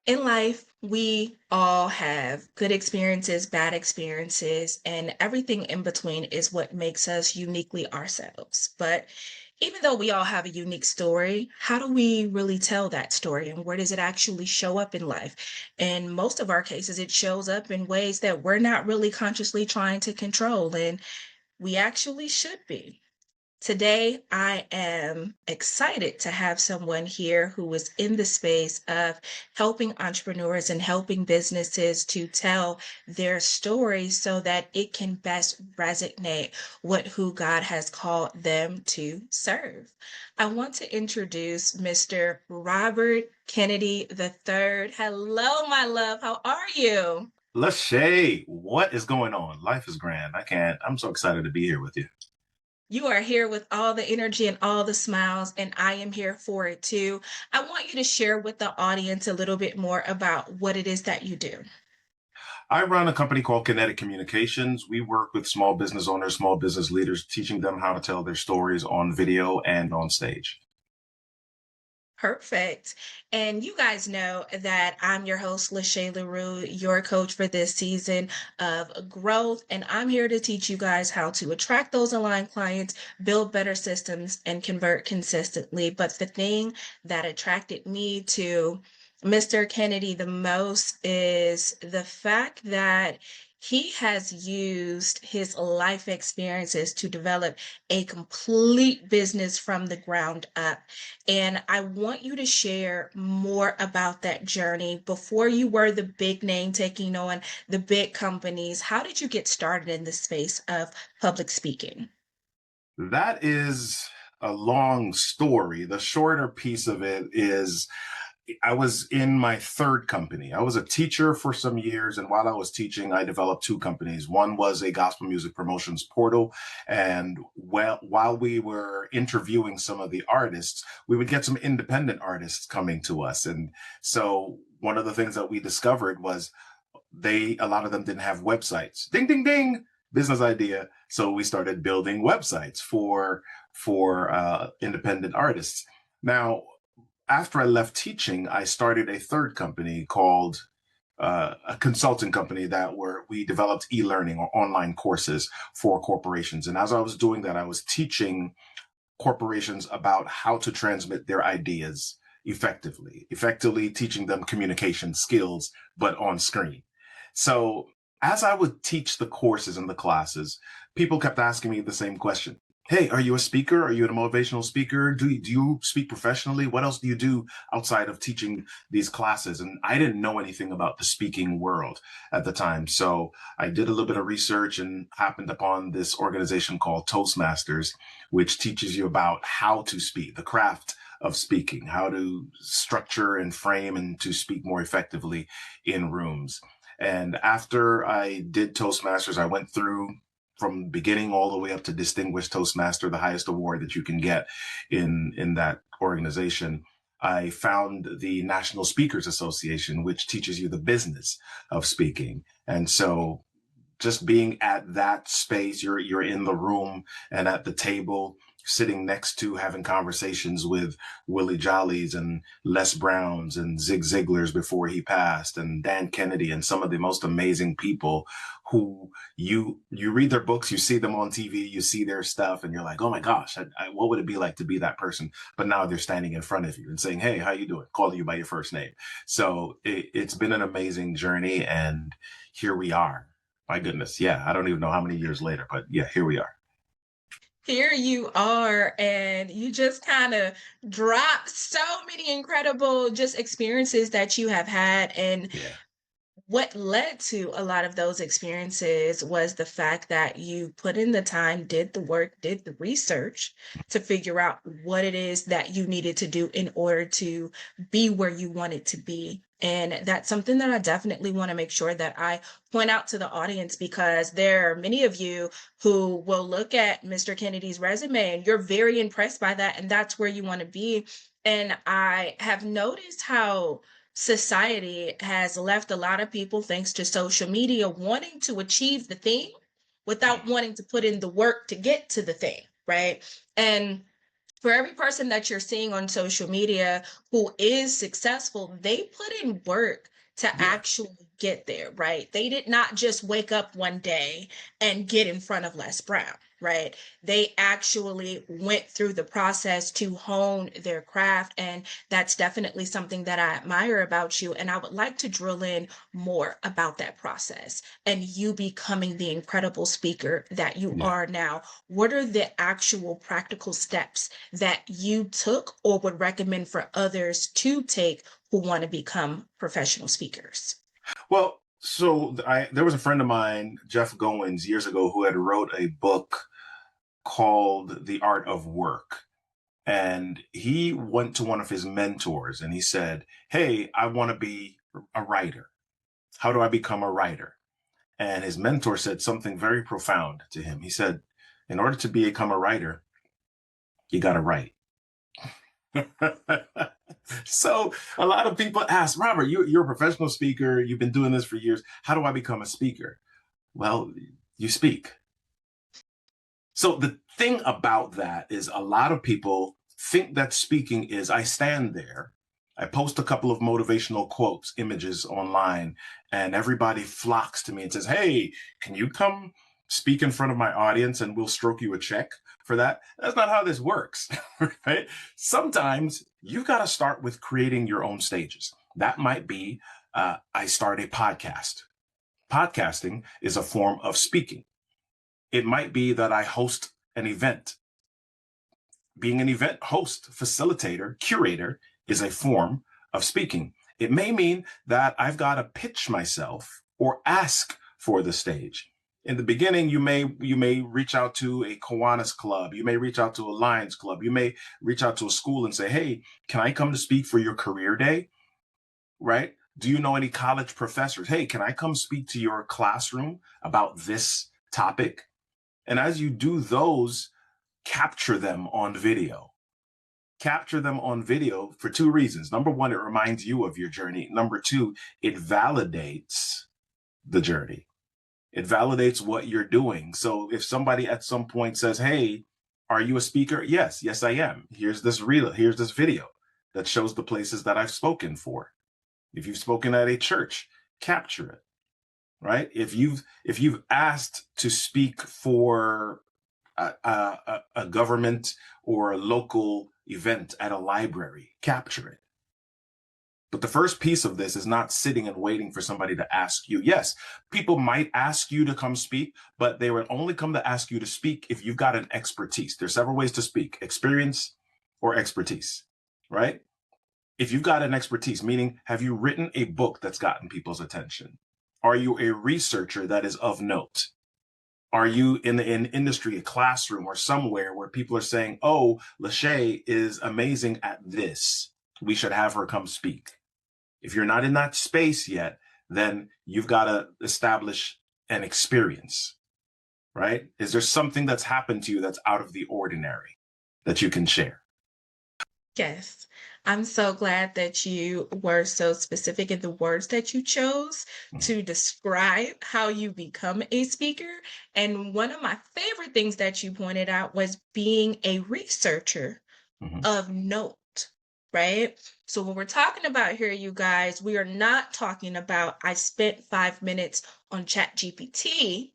In life, we all have good experiences, bad experiences, and everything in between is what makes us uniquely ourselves. But even though we all have a unique story, how do we really tell that story and where does it actually show up in life? In most of our cases, it shows up in ways that we're not really consciously trying to control, and we actually should be. Today, I am excited to have someone here who is in the space of helping entrepreneurs and helping businesses to tell their story so that it can best resonate what who God has called them to serve. I want to introduce Mr. Robert Kennedy III. Hello, my love. How are you? Lachey, what is going on? Life is grand. I'm so excited to be here with you. You are here with all the energy and all the smiles, and I am here for it too. I want you to share with the audience a little bit more about what it is that you do. I run a company called Kinetic Communications. We work with small business owners, small business leaders, teaching them how to tell their stories on video and on stage. Perfect. And you guys know that I'm your host, Lachey LaRue, your coach for this season of growth. And I'm here to teach you guys how to attract those aligned clients, build better systems, and convert consistently. But the thing that attracted me to Mr. Kennedy the most is the fact that he has used his life experiences to develop a complete business from the ground up. And I want you to share more about that journey before you were the big name taking on the big companies. How did you get started in the space of public speaking? That is a long story. The shorter piece of it is I was in my third company. I was a teacher for some years, and while I was teaching, I developed two companies. One was a gospel music promotions portal, and while we were interviewing some of the artists, we would get some independent artists coming to us. And so one of the things that we discovered was a lot of them didn't have websites. Ding, ding, ding, business idea. So we started building websites for independent artists. Now, after I left teaching, I started a third company called a consulting company where we developed e-learning or online courses for corporations. And as I was doing that, I was teaching corporations about how to transmit their ideas effectively teaching them communication skills, but on screen. So as I would teach the courses and the classes, people kept asking me the same question. Hey, are you a speaker? Are you a motivational speaker? Do you speak professionally? What else do you do outside of teaching these classes? And I didn't know anything about the speaking world at the time. So I did a little bit of research and happened upon this organization called Toastmasters, which teaches you about how to speak, the craft of speaking, how to structure and frame and to speak more effectively in rooms. And after I did Toastmasters, I went through from beginning all the way up to distinguished Toastmaster, the highest award that you can get in that organization. I found the National Speakers Association, which teaches you the business of speaking. And so just being at that space, you're in the room and at the table, sitting next to having conversations with Willie Jollies and Les Browns and Zig Ziglars before he passed, and Dan Kennedy and some of the most amazing people who you read their books, you see them on TV, you see their stuff, and you're like, oh my gosh, what would it be like to be that person? But now they're standing in front of you and saying, hey, how you doing? Calling you by your first name. So it's been an amazing journey, and here we are. My goodness. Yeah. I don't even know how many years later, but yeah, here we are. Here you are, and you just kind of dropped so many incredible just experiences that you have had. And Yeah. what led to a lot of those experiences was the fact that you put in the time, did the work, did the research to figure out what it is that you needed to do in order to be where you wanted to be. And that's something that I definitely want to make sure that I point out to the audience, because there are many of you who will look at Mr. Kennedy's resume and you're very impressed by that. And that's where you want to be. And I have noticed how society has left a lot of people, thanks to social media, wanting to achieve the thing without wanting to put in the work to get to the thing, right? And For every person that you're seeing on social media who is successful, they put in work to Yeah. actually get there, right? They did not just wake up one day and get in front of Les Brown, right? They actually went through the process to hone their craft. And that's definitely something that I admire about you. And I would like to drill in more about that process and you becoming the incredible speaker that you Yeah. are now. What are the actual practical steps that you took or would recommend for others to take who want to become professional speakers? Well, so there was a friend of mine, Jeff Goins, years ago, who had wrote a book called The Art of Work. And he went to one of his mentors and he said, "Hey, I want to be a writer. How do I become a writer?" And his mentor said something very profound to him. He said, "In order to become a writer, you got to write." So a lot of people ask, "Robert, you're a professional speaker. You've been doing this for years. How do I become a speaker?" Well, you speak. So the thing about that is a lot of people think that speaking is I stand there, I post a couple of motivational quotes, images online, and everybody flocks to me and says, "Hey, can you come speak in front of my audience and we'll stroke you a check for that?" That's not how this works, right? Sometimes you've got to start with creating your own stages. That might be I start a podcast. Podcasting is a form of speaking. It might be that I host an event. Being an event host, facilitator, curator is a form of speaking. It may mean that I've got to pitch myself or ask for the stage. In the beginning, you may reach out to a Kiwanis club, you may reach out to a Lions club, you may reach out to a school and say, "Hey, can I come to speak for your career day?" Right? Do you know any college professors? "Hey, can I come speak to your classroom about this topic?" And as you do those, capture them on video. Capture them on video for two reasons. Number one, it reminds you of your journey. Number two, it validates the journey. It validates what you're doing. So if somebody at some point says, "Hey, are you a speaker?" "Yes, yes, I am. Here's this reel, here's this video that shows the places that I've spoken for." If you've spoken at a church, capture it, right? If you've asked to speak for a government or a local event at a library, capture it. But the first piece of this is not sitting and waiting for somebody to ask you. Yes, people might ask you to come speak, but they would only come to ask you to speak if you've got an expertise. There's several ways to speak: experience or expertise, right? If you've got an expertise, meaning have you written a book that's gotten people's attention? Are you a researcher that is of note? Are you in an industry, a classroom, or somewhere where people are saying, "Oh, Lachey is amazing at this. We should have her come speak"? If you're not in that space yet, then you've got to establish an experience, right? Is there something that's happened to you that's out of the ordinary that you can share? Yes. I'm so glad that you were so specific in the words that you chose Mhm. to describe how you become a speaker. And one of my favorite things that you pointed out was being a researcher Mhm. of note, right? So when we're talking about here, you guys, we are not talking about I spent 5 minutes on ChatGPT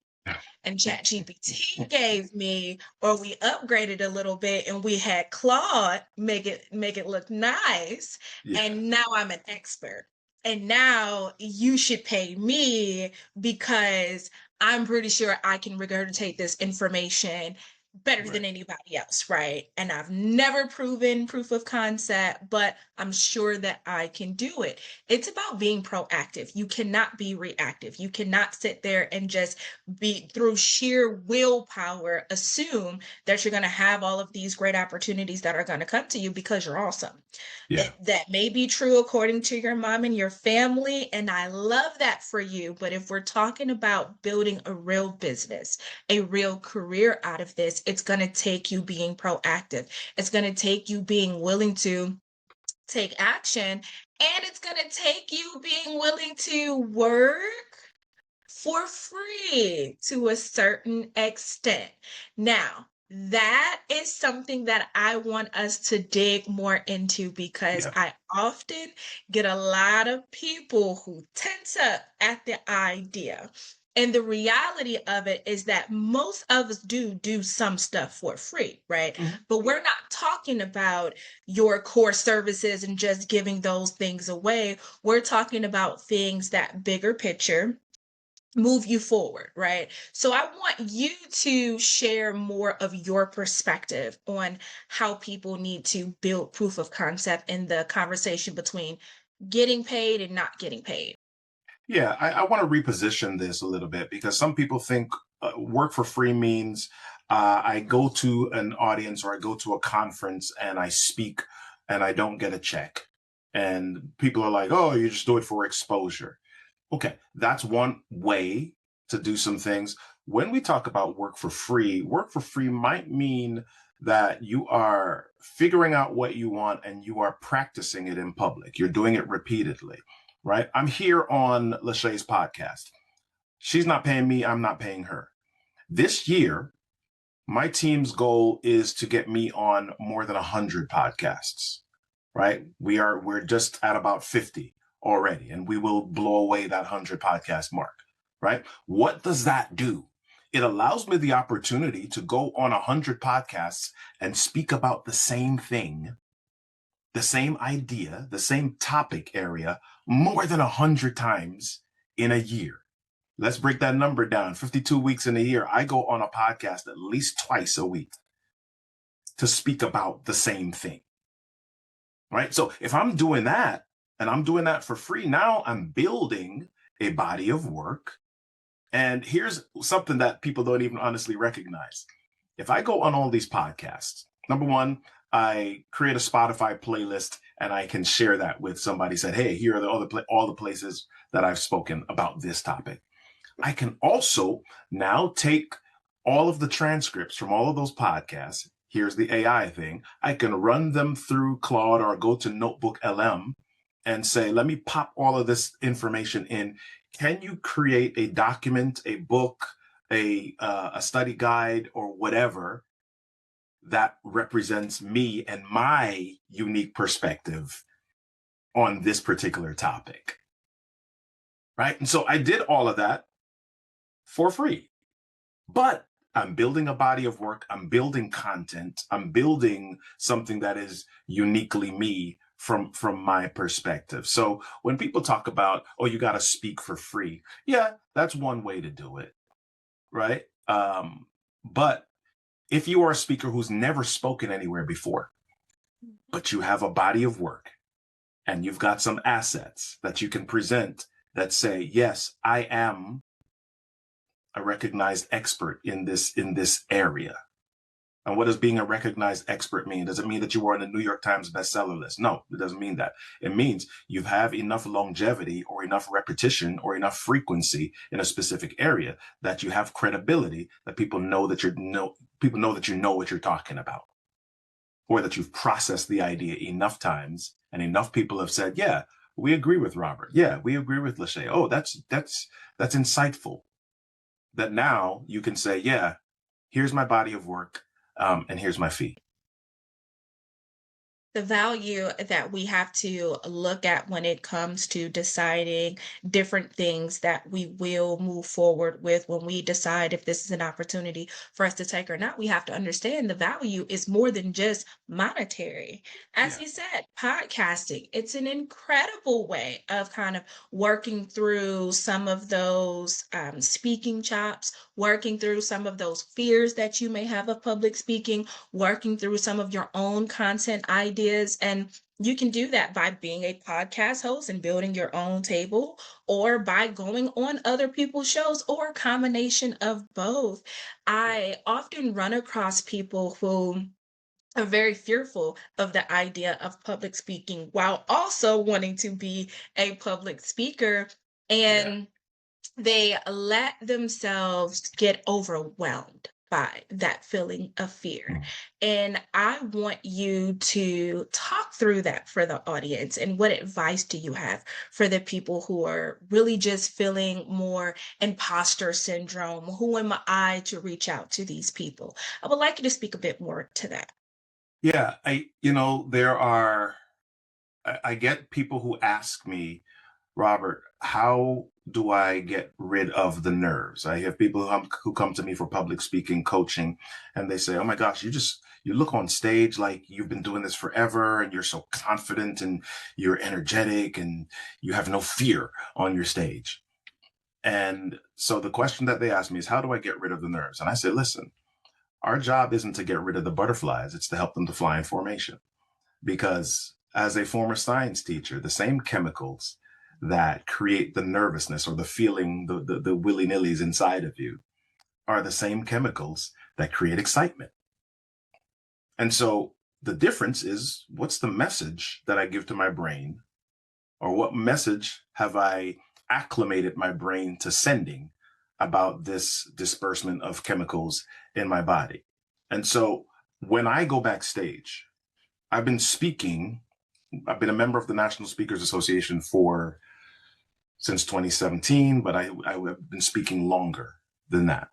and ChatGPT gave me, or we upgraded a little bit and we had Claude make it look nice, Yeah, and now I'm an expert. And now you should pay me because I'm pretty sure I can regurgitate this information better right. than anybody else, right? And I've never proven proof of concept, but I'm sure that I can do it. It's about being proactive. You cannot be reactive. You cannot sit there and just be through sheer willpower assume that you're going to have all of these great opportunities that are going to come to you because you're awesome. Yeah, That may be true according to your mom and your family, and I love that for you. But if we're talking about building a real business, a real career out of this, it's going to take you being proactive. It's going to take you being willing to take action, and it's going to take you being willing to work for free to a certain extent. Now, That is something that I want us to dig more into because Yeah. I often get a lot of people who tense up at the idea. And the reality of it is that most of us do some stuff for free, right? Mhm. But we're not talking about your core services and just giving those things away. We're talking about things that bigger picture move you forward, right? So I want you to share more of your perspective on how people need to build proof of concept in the conversation between getting paid and not getting paid. Yeah, I want to reposition this a little bit because some people think work for free means I go to an audience or I go to a conference and I speak and I don't get a check. And people are like, oh, you just do it for exposure. Okay, that's one way to do some things. When we talk about work for free might mean that you are figuring out what you want and you are practicing it in public. You're doing it repeatedly, right? I'm here on Lachey's podcast. She's not paying me, I'm not paying her. This year, my team's goal is to get me on more than 100 podcasts, right? We're just at about 50 already, and we will blow away that 100 podcast mark, right? What does that do? It allows me the opportunity to go on 100 podcasts and speak about the same thing, the same idea, the same topic area more than 100 times in a year. Let's break that number down. 52 weeks in a year. I go on a podcast at least twice a week to speak about the same thing, right? So if I'm doing that and I'm doing that for free, now I'm building a body of work. And here's something that people don't even honestly recognize. If I go on all these podcasts, number one, I create a Spotify playlist and I can share that with somebody. Said, hey, here are all the places that I've spoken about this topic. I can also now take all of the transcripts from all of those podcasts. Here's the AI thing. I can run them through Claude or go to Notebook LM and say, let me pop all of this information in. Can you create a document, a book, a study guide, or whatever that represents me and my unique perspective on this particular topic? Right. And so I did all of that for free. But I'm building a body of work. I'm building content. I'm building something that is uniquely me from my perspective. So when people talk about, oh, you got to speak for free, yeah, that's one way to do it, right? But if you are a speaker who's never spoken anywhere before, but you have a body of work and you've got some assets that you can present that say, yes, I am a recognized expert in this area. And what does being a recognized expert mean? Does it mean that you are on the New York Times bestseller list? No, it doesn't mean that. It means you have enough longevity or enough repetition or enough frequency in a specific area that you have credibility, that people know that you know what you're talking about, or that you've processed the idea enough times and enough people have said, yeah, we agree with Robert. Yeah, we agree with Lachey. Oh, that's insightful. That now you can say, yeah, here's my body of work, and here's my fee. The value that we have to look at when it comes to deciding different things that we will move forward with when we decide if this is an opportunity for us to take or not, we have to understand the value is more than just monetary. As Yeah, you said, podcasting, it's an incredible way of kind of working through some of those speaking chops, working through some of those fears that you may have of public speaking, working through some of your own content ideas. And you can do that by being a podcast host and building your own table, or by going on other people's shows, or a combination of both. yeah, I often run across people who are very fearful of the idea of public speaking while also wanting to be a public speaker. yeah, And they let themselves get overwhelmed by that feeling of fear. Mm. And I want you to talk through that for the audience. And what advice do you have for the people who are really just feeling more imposter syndrome? Who am I to reach out to these people? I would like you to speak a bit more to that. Yeah, there are, I get people who ask me, Robert, how do I get rid of the nerves? I have people who come to me for public speaking coaching, and they say, "Oh my gosh, you look on stage like you've been doing this forever, and you're so confident, and you're energetic, and you have no fear on your stage." And so the question that they ask me is, "How do I get rid of the nerves?" And I say, "Listen, our job isn't to get rid of the butterflies; it's to help them to fly in formation." Because as a former science teacher, the same chemicals that create the nervousness or the feeling, the willy nillys inside of you, are the same chemicals that create excitement. And so the difference is, what's the message that I give to my brain, or what message have I acclimated my brain to sending about this disbursement of chemicals in my body? And so when I go backstage, I've been speaking I've been a member of the National Speakers Association for since 2017, but I've been speaking longer than that.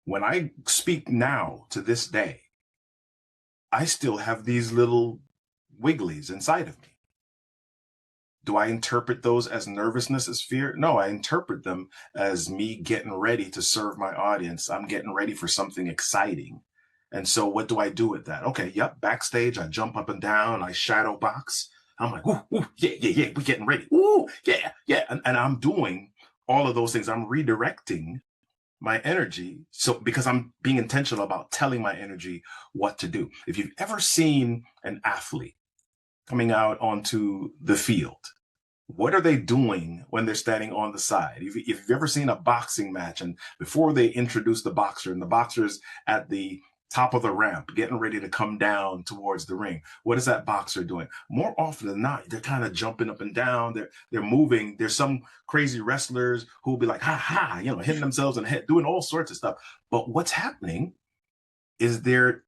When I speak now to this day, I still have these little wigglies inside of me. Do I interpret those as nervousness, as fear? No, I interpret them as me getting ready to serve my audience. I'm getting ready for something exciting. And so what do I do with that? Okay, yep, backstage, I jump up and down, I shadow box. I'm like, ooh, ooh, yeah, yeah, yeah, we're getting ready. Ooh, yeah, yeah. And I'm doing all of those things. I'm redirecting my energy. So because I'm being intentional about telling my energy what to do. If you've ever seen an athlete coming out onto the field, what are they doing when they're standing on the side? If you've ever seen a boxing match, and before they introduce the boxer, and the boxer's at the top of the ramp getting ready to come down towards the ring, what is that boxer doing? More often than not, they're kind of jumping up and down, they're moving. There's some crazy wrestlers who will be like, ha ha, hitting themselves in the head, doing all sorts of stuff. But what's happening is they're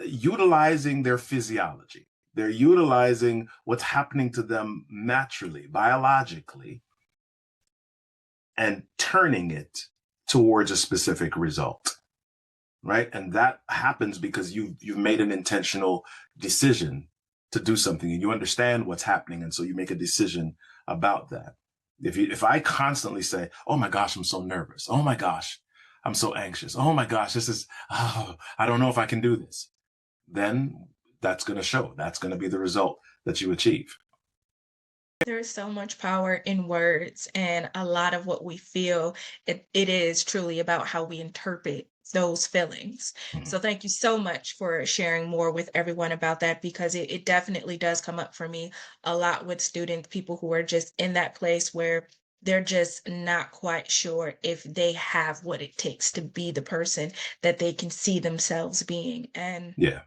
utilizing their physiology. They're utilizing what's happening to them naturally, biologically, and turning it towards a specific result, right? And that happens because you've made an intentional decision to do something, and you understand what's happening, and so you make a decision about that. If I constantly say, "Oh my gosh, I'm so nervous. Oh my gosh, I'm so anxious. Oh my gosh, I don't know if I can do this," then that's going to show. That's going to be the result that you achieve. There's so much power in words, and a lot of what we feel, it is truly about how we interpret those feelings. Mhm. So thank you so much for sharing more with everyone about that, because it definitely does come up for me a lot with students, people who are just in that place where they're just not quite sure if they have what it takes to be the person that they can see themselves being. And Yeah.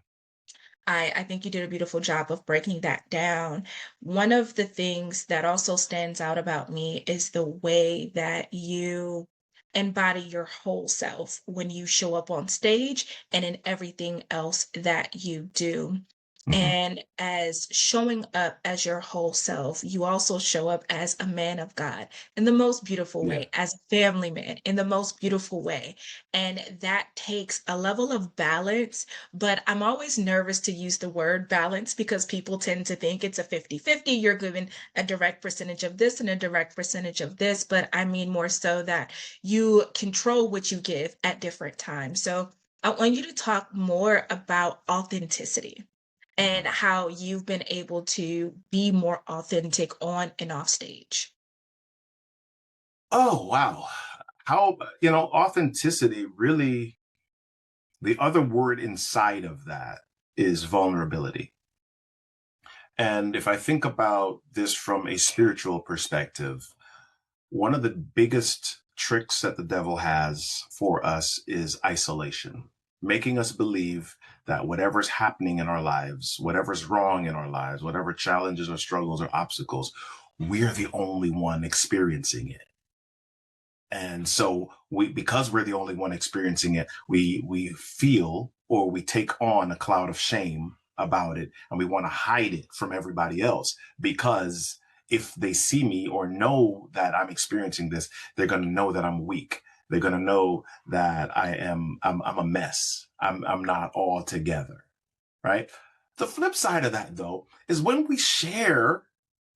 I think you did a beautiful job of breaking that down. One of the things that also stands out about me is the way that you embody your whole self when you show up on stage and in everything else that you do. Hmm. And as showing up as your whole self, you also show up as a man of God in the most beautiful Yeah. way, as a family man in the most beautiful way. And that takes a level of balance, but I'm always nervous to use the word balance because people tend to think it's a 50-50. You're given a direct percentage of this and a direct percentage of this, but I mean more so that you control what you give at different times. So I want you to talk more about authenticity and Hmm. how you've been able to be more authentic on and off stage. Oh, wow. How, authenticity really, the other word inside of that is vulnerability. And if I think about this from a spiritual perspective, one of the biggest tricks that the devil has for us is isolation, making us believe that whatever's happening in our lives, whatever's wrong in our lives, whatever challenges or struggles or obstacles, we're the only one experiencing it. And so because we're the only one experiencing it, we feel, or we take on a cloud of shame about it, and we want to hide it from everybody else, because if they see me or know that I'm experiencing this, they're going to know that I'm weak. They're going to know that I'm a mess. I'm not all together, right? The flip side of that, though, is when we share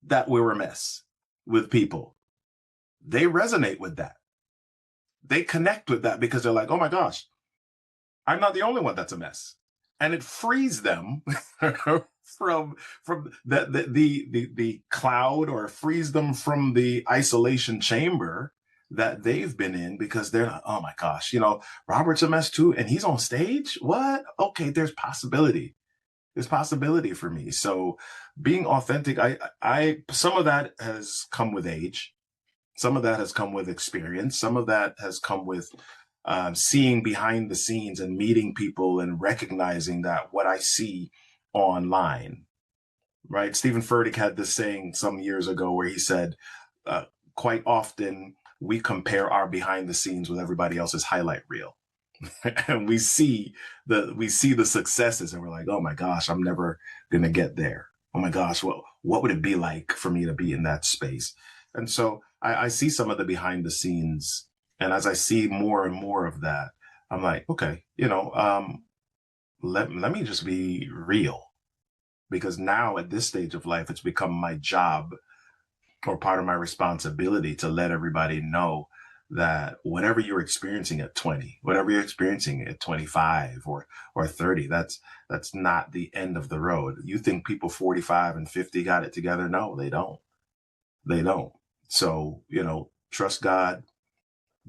that we're a mess with people, they resonate with that. They connect with that because they're like, oh my gosh, I'm not the only one that's a mess. And it frees them from the cloud, or frees them from the isolation chamber that they've been in, because they're like, oh my gosh, Robert's a mess too, and he's on stage. What? Okay, there's possibility. There's possibility for me. So being authentic, I some of that has come with age. Some of that has come with experience. Some of that has come with seeing behind the scenes and meeting people and recognizing that what I see online, right? Stephen Furtick had this saying some years ago where he said, uh, quite often we compare our behind the scenes with everybody else's highlight reel. And we see the successes, and we're like, oh my gosh, I'm never gonna get there. Oh my gosh, what would it be like for me to be in that space? And so I see some of the behind the scenes, and as I see more and more of that, I'm like, okay, let me just be real, because now at this stage of life, it's become my job, or part of my responsibility, to let everybody know that whatever you're experiencing at 20, whatever you're experiencing at 25 or 30, that's not the end of the road. You think people 45 and 50 got it together? No, they don't. They don't. So, trust God,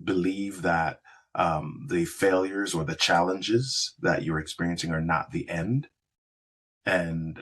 believe that the failures or the challenges that you're experiencing are not the end. And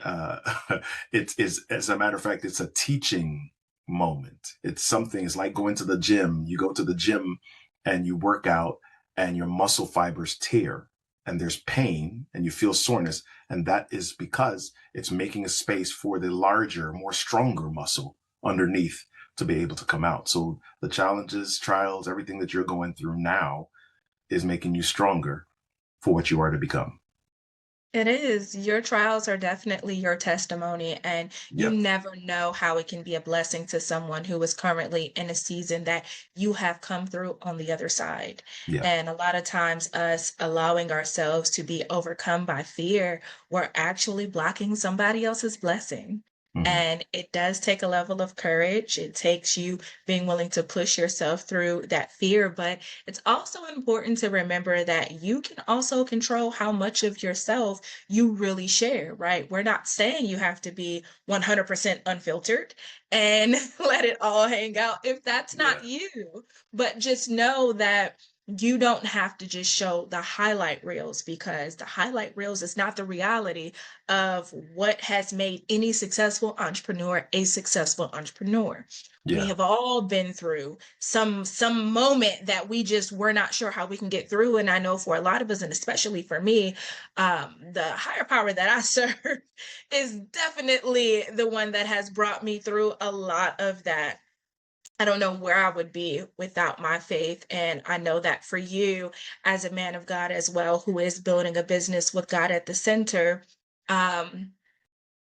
it is, as a matter of fact, it's a teaching moment. It's like going to the gym. You go to the gym and you work out, and your muscle fibers tear, and there's pain, and you feel soreness, and that is because it's making a space for the larger, more stronger muscle underneath to be able to come out. So the challenges, trials, everything that you're going through now is making you stronger for what you are to become. It is. Your trials are definitely your testimony, and you Yep. never know how it can be a blessing to someone who is currently in a season that you have come through on the other side. Yeah. And a lot of times, us allowing ourselves to be overcome by fear, we're actually blocking somebody else's blessing. Hmm. And it does take a level of courage. It takes you being willing to push yourself through that fear, but it's also important to remember that you can also control how much of yourself you really share, right? We're not saying you have to be 100% unfiltered and let it all hang out if that's Yeah. not you. But just know that you don't have to just show the highlight reels, because the highlight reels is not the reality of what has made any successful entrepreneur a successful entrepreneur. We Yeah. have all been through some moment that we just were not sure how we can get through. And I know for a lot of us, and especially for me, the higher power that I serve is definitely the one that has brought me through a lot of that. I don't know where I would be without my faith. And I know that for you, as a man of God as well, who is building a business with God at the center, um,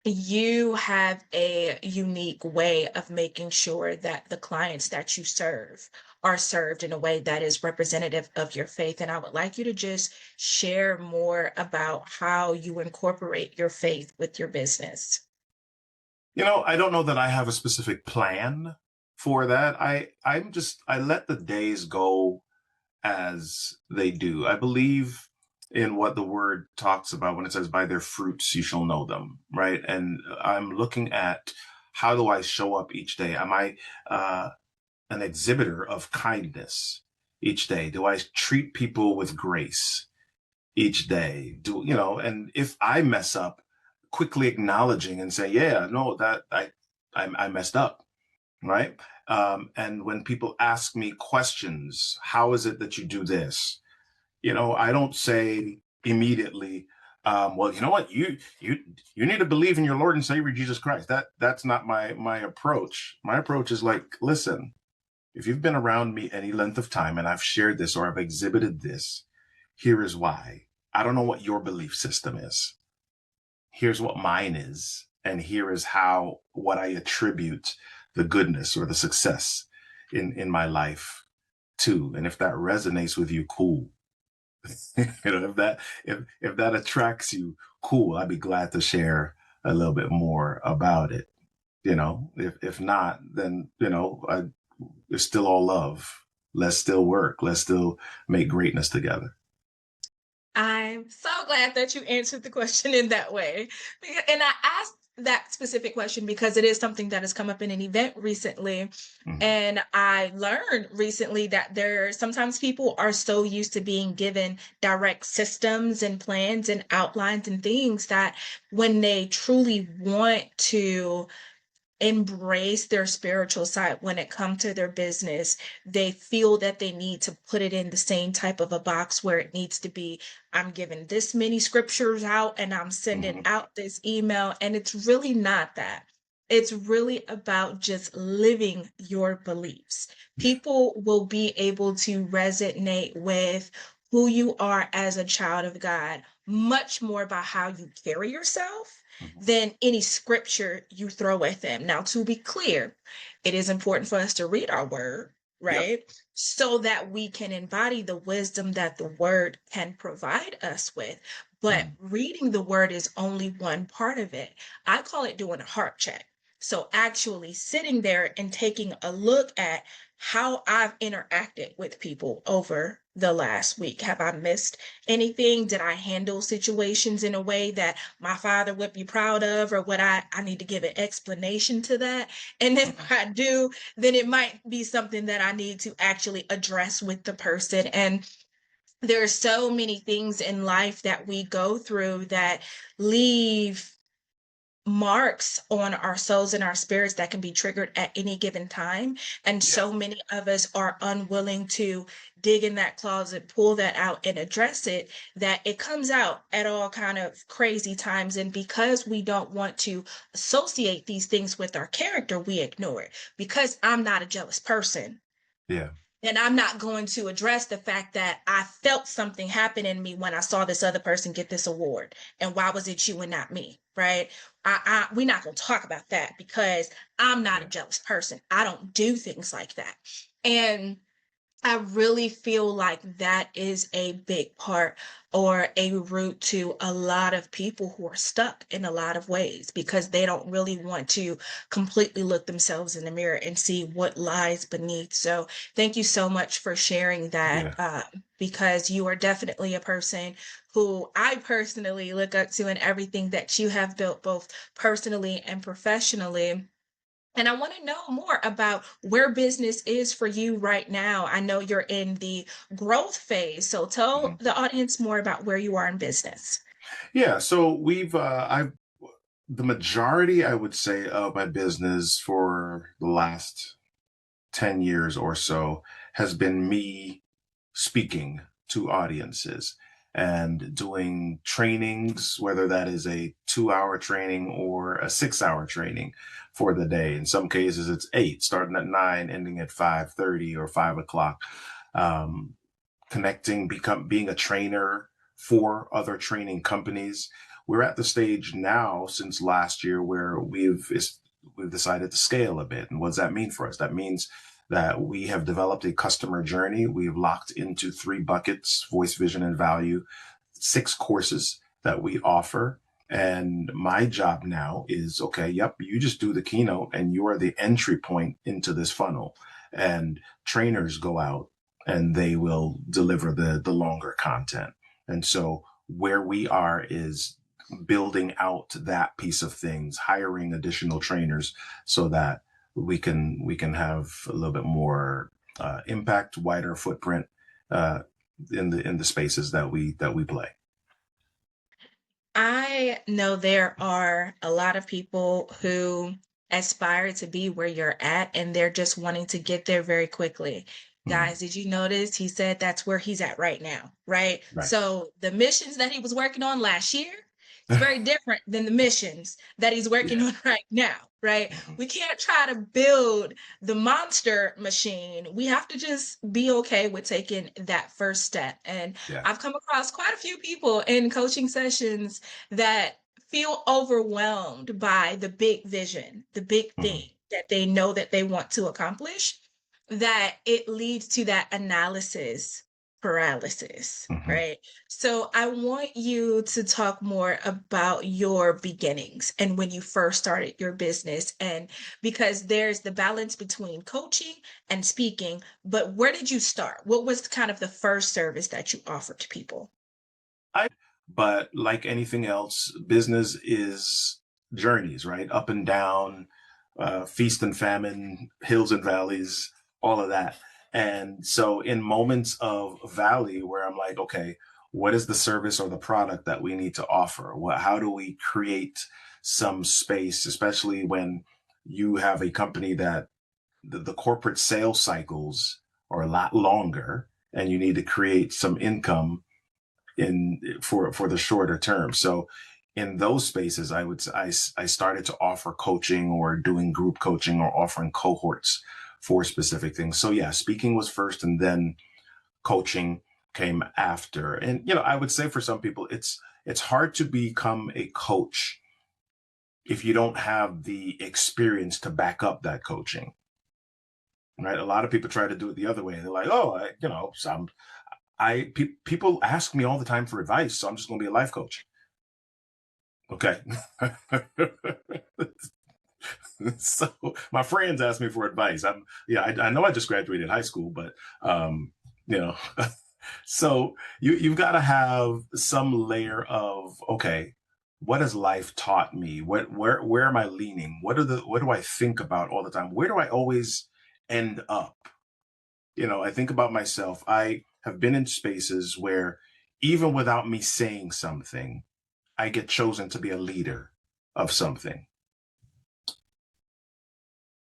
you have a unique way of making sure that the clients that you serve are served in a way that is representative of your faith. And I would like you to just share more about how you incorporate your faith with your business. I don't know that I have a specific plan for that. I let the days go as they do. I believe in what the word talks about when it says, by their fruits you shall know them, right? And I'm looking at, how do I show up each day? Am I an exhibitor of kindness each day? Do I treat people with grace each day? And if I mess up, quickly acknowledging and say, yeah, no, that I messed up, right? And when people ask me questions, how is it that you do this? I don't say immediately, well, you know what, you need to believe in your Lord and Savior Jesus Christ. That's not my approach. My approach is like, listen, If you've been around me any length of time and I've shared this or I've exhibited this, here is why. I don't know what your belief system is. Here's what mine is. And here is how, what I attribute the goodness or the success in my life to. And if that resonates with you, cool. If that attracts you, cool. I'd be glad to share a little bit more about it. If not, then it's still all love. Let's still work. Let's still make greatness together. I'm so glad that you answered the question in that way. And I asked that specific question because it is something that has come up in an event recently. Mhm. And I learned recently that sometimes people are so used to being given direct systems and plans and outlines and things that when they truly want to embrace their spiritual side when it comes to their business, they feel that they need to put it in the same type of a box where it needs to be. I'm giving this many scriptures out and I'm sending Mhm. out this email, and it's really not that. It's really about just living your beliefs. People will be able to resonate with who you are as a child of God much more by how you carry yourself Mhm. than any scripture you throw at them. Now, to be clear, it is important for us to read our word, Yep. right? So that we can embody the wisdom that the word can provide us with. But Mhm. reading the word is only one part of it. I call it doing a heart check. So actually sitting there and taking a look at how I've interacted with people over the last week. Have I missed anything? Did I handle situations in a way that my father would be proud of, or I need to give an explanation to that? And if Mhm. I do, then it might be something that I need to actually address with the person. And there are so many things in life that we go through that leave marks on our souls and our spirits that can be triggered at any given time. And Yeah. so many of us are unwilling to dig in that closet, pull that out, and address it, that it comes out at all kind of crazy times. And because we don't want to associate these things with our character, we ignore it. Because I'm not a jealous person, Yeah. and I'm not going to address the fact that I felt something happen in me when I saw this other person get this award. And why was it you and not me? Right? We're not going to talk about that because I'm not a Yeah. jealous person. I don't do things like that. And I really feel like that is a big part or a root to a lot of people who are stuck in a lot of ways because they don't really want to completely look themselves in the mirror and see what lies beneath. So, thank you so much for sharing that Yeah. because you are definitely a person who I personally look up to in everything that you have built, both personally and professionally. And I want to know more about where business is for you right now. I know you're in the growth phase, so tell Mhm. the audience more about where you are in business. Yeah. So I've, the majority, I would say, of my business for the last 10 years or so has been me speaking to audiences and doing trainings, whether that is a 2 hour training or a 6 hour training for the day. In some cases, it's eight, starting at 9, ending at 5:30 or 5 o'clock. Um, Connecting, being a trainer for other training companies. We're at the stage now since last year where we've decided to scale a bit. And what does that mean for us? That means that we have developed a customer journey. We've locked into three buckets: voice, vision, and value, 6 courses that we offer. And my job now is, okay, yep, you just do the keynote and you are the entry point into this funnel. And trainers go out and they will deliver the longer content. And so where we are is building out that piece of things, hiring additional trainers so that we can have a little bit more impact, wider footprint uh, in the spaces that we play. I know there are a lot of people who aspire to be where you're at and they're just wanting to get there very quickly. Mhm. Guys, did you notice he said that's where he's at right now, right? Right. So the missions that he was working on last year is very different than the missions that he's working Yeah. on right now. right? Mhm. We can't try to build the monster machine. We have to just be okay with taking that first step. And Yeah. I've come across quite a few people in coaching sessions that feel overwhelmed by the big vision, the big Mhm. thing that they know that they want to accomplish, that it leads to that analysis paralysis, Mhm. right? So I want you to talk more about your beginnings and when you first started your business. And because there's the balance between coaching and speaking, but where did you start? What was kind of the first service that you offered to people? I but like anything else, business is journeys, right? Up and down, feast and famine, hills and valleys, all of that. And so in moments of valley where I'm like, okay, what is the service or the product that we need to offer? How do we create some space, especially when you have a company that the corporate sales cycles are a lot longer and you need to create some income in for the shorter term. So in those spaces, I started to offer coaching or doing group coaching or offering cohorts for specific things. So yeah, speaking was first, and then coaching came after. And I would say for some people, it's hard to become a coach if you don't have the experience to back up that coaching. Right? A lot of people try to do it the other way. They're like, "Oh, so people ask me all the time for advice, so I'm just going to be a life coach." Okay. So my friends ask me for advice. I know I just graduated high school, but um, you know, so you've got to have some layer of, okay, what has life taught me? Where am I leaning? What do I think about all the time? Where do I always end up? I think about myself. I have been in spaces where even without me saying something, I get chosen to be a leader of something.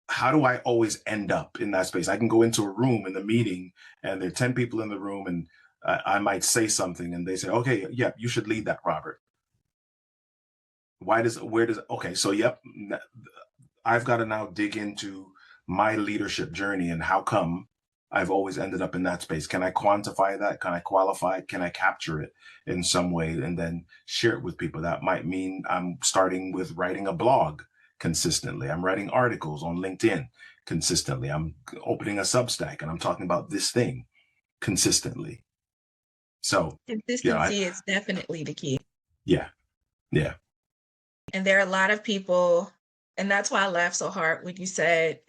How do I always end up in that space? I can go into a room in the meeting and there are 10 people in the room, and I might say something and they say, okay, yeah, you should lead that, Robert. Okay, so yep, I've got to now dig into my leadership journey and how come I've always ended up in that space. Can I quantify that? Can I qualify it? Can I capture it in some way and then share it with people? That might mean I'm starting with writing a blog consistently. I'm writing articles on LinkedIn consistently. I'm opening a Substack and I'm talking about this thing consistently. So, I, Consistency is definitely the key. yeah, yeah, And there are a lot of people, and that's why I laughed so hard when you said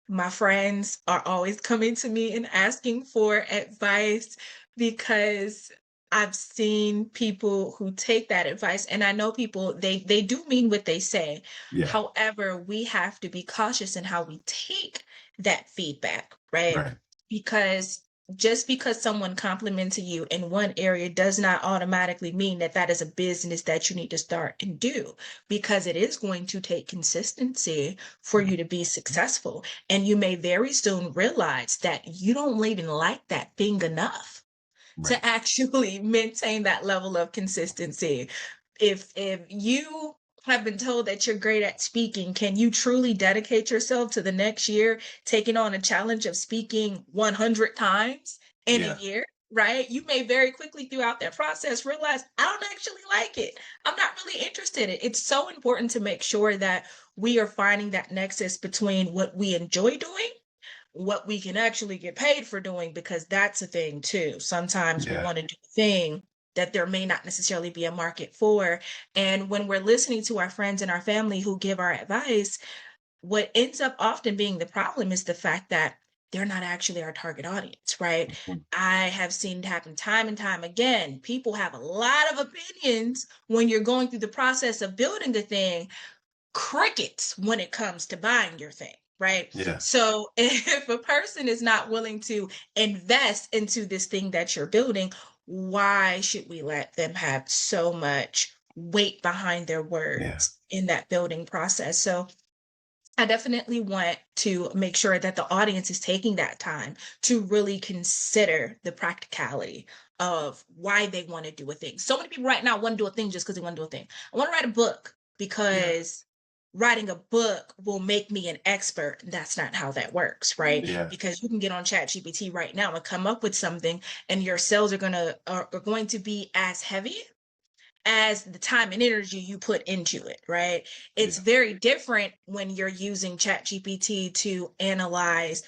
my friends are always coming to me and asking for advice because I've seen people who take that advice, and I know people, they do mean what they say. yeah, However, we have to be cautious in how we take that feedback, right? right. Because just because someone complimented you in one area does not automatically mean that that is a business that you need to start and do, because it is going to take consistency for you to be successful. And you may very soon realize that you don't even like that thing enough Right. to actually maintain that level of consistency. If you have been told that you're great at speaking, can you truly dedicate yourself to the next year taking on a challenge of speaking 100 times in a Yeah, year? Right? You may very quickly throughout that process realize, I don't actually like it. I'm not really interested in it. It's so important to make sure that we are finding that nexus between what we enjoy doing, what we can actually get paid for doing, because that's a thing too. Sometimes we yeah, want to do a thing that there may not necessarily be a market for. And when we're listening to our friends and our family who give our advice, what ends up often being the problem is the fact that they're not actually our target audience, right? mhm, I have seen it happen time and time again. People have a lot of opinions when you're going through the process of building the thing, crickets when it comes to buying your thing, right? yeah, So if a person is not willing to invest into this thing that you're building, why should we let them have so much weight behind their yeah, words in that building process? So I definitely want to make sure that the audience is taking that time to really consider the practicality of why they want to do a thing. So many people right now want to do a thing just because they want to do a thing. I want to write a book yeah, because writing a book will make me an expert. That's not how that works, right? Yeah. Because you can get on ChatGPT right now and come up with something, and your cells are going to be as heavy as the time and energy you put into it, right? It's Yeah. very different when you're using ChatGPT to analyze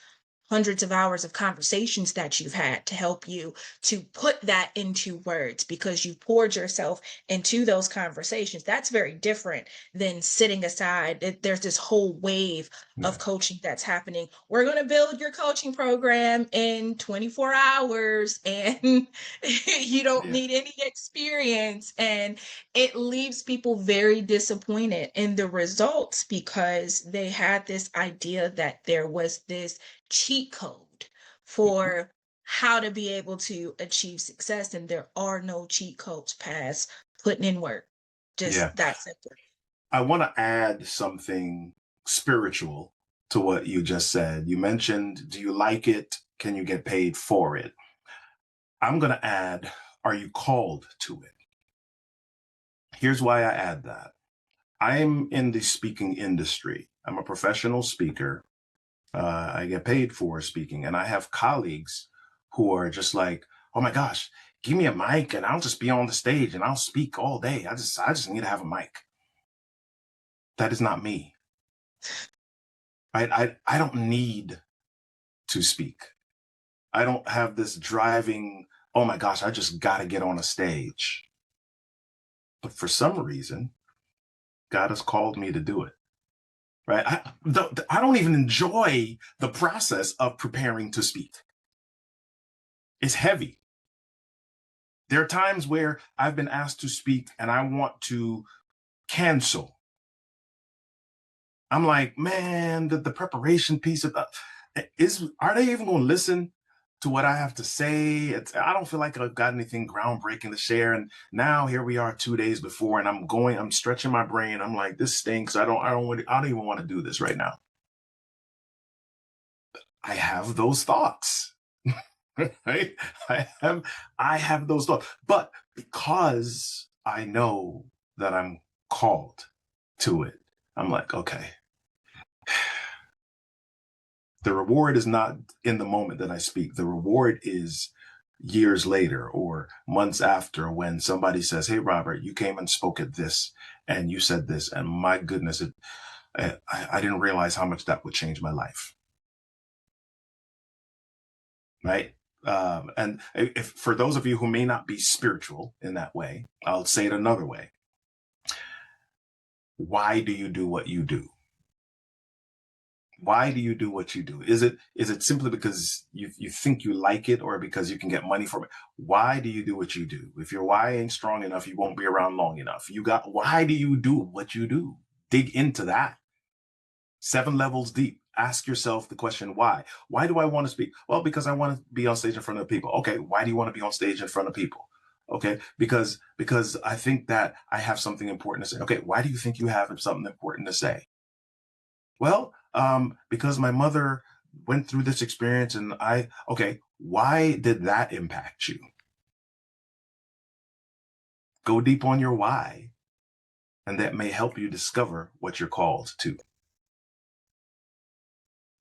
hundreds of hours of conversations that you've had to help you to put that into words because you poured yourself into those conversations. That's very different than sitting aside. There's this whole wave of Yeah. coaching that's happening. We're going to build your coaching program in 24 hours and you don't Yeah. need any experience. And it leaves people very disappointed in the results because they had this idea that there was this cheat code Mhm. for how to be able to achieve success. And there are no cheat codes past putting in work. Yeah. Just that simple. I want to add something spiritual to what you just said. You mentioned, do you like it? Can you get paid for it? I'm going to add, are you called to it? Here's why I add that. I'm in the speaking industry. I'm a professional speaker. I get paid for speaking, and I have colleagues who are just like, "Oh my gosh, give me a mic, and I'll just be on the stage and I'll speak all day. I just need to have a mic." That is not me. I don't need to speak. I don't have this driving. Oh my gosh, I just got to get on a stage. But for some reason, God has called me to do it. Right? I don't even enjoy the process of preparing to speak. It's heavy. There are times where I've been asked to speak and I want to cancel. I'm like, man, the preparation piece of is are they even going to listen to what I have to say? I don't feel like I've got anything groundbreaking to share. And now here we are 2 days before, and I'm stretching my brain. I'm like, this stinks. I don't even want to do this right now. I have those thoughts. Right? I have I have those thoughts. But because I know that I'm called to it, I'm like, okay, the reward is not in the moment that I speak. The reward is years later or months after when somebody says, "Hey, Robert, you came and spoke at this and you said this." And my goodness, I didn't realize how much that would change my life. Right. And if for those of you who may not be spiritual in that way, I'll say it another way. Why do you do what you do? Why do you do what you do? Is it simply because you think you like it or because you can get money from it? Why do you do what you do? If your why ain't strong enough, you won't be around long enough. Why do you do what you do? Dig into that. 7 levels deep. Ask yourself the question, why? Why do I want to speak? Well, because I want to be on stage in front of people. Okay, why do you want to be on stage in front of people? Okay, because I think that I have something important to say. Okay, why do you think you have something important to say? Well, because my mother went through this experience and okay, why did that impact you? Go deep on your why, and that may help you discover what you're called to.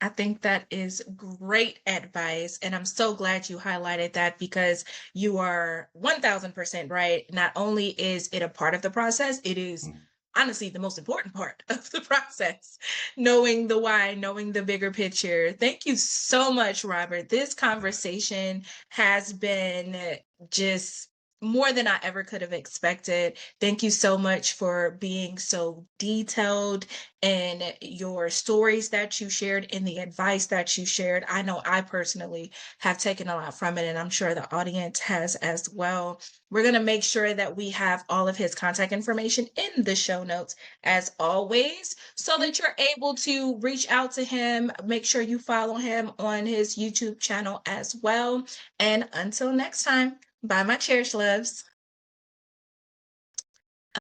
I think that is great advice. And I'm so glad you highlighted that because you are 1000% right. Not only is it a part of the process, it is Mm. honestly the most important part of the process. Knowing the why, knowing the bigger picture. Thank you so much, Robert. This Yeah. conversation has been just more than I ever could have expected. Thank you so much for being so detailed and your stories that you shared and the advice that you shared. I know I personally have taken a lot from it, and I'm sure the audience has as well. We're going to make sure that we have all of his contact information in the show notes, as always, so that you're able to reach out to him. Make sure you follow him on his YouTube channel as well. And until next time, bye, my cherish loves.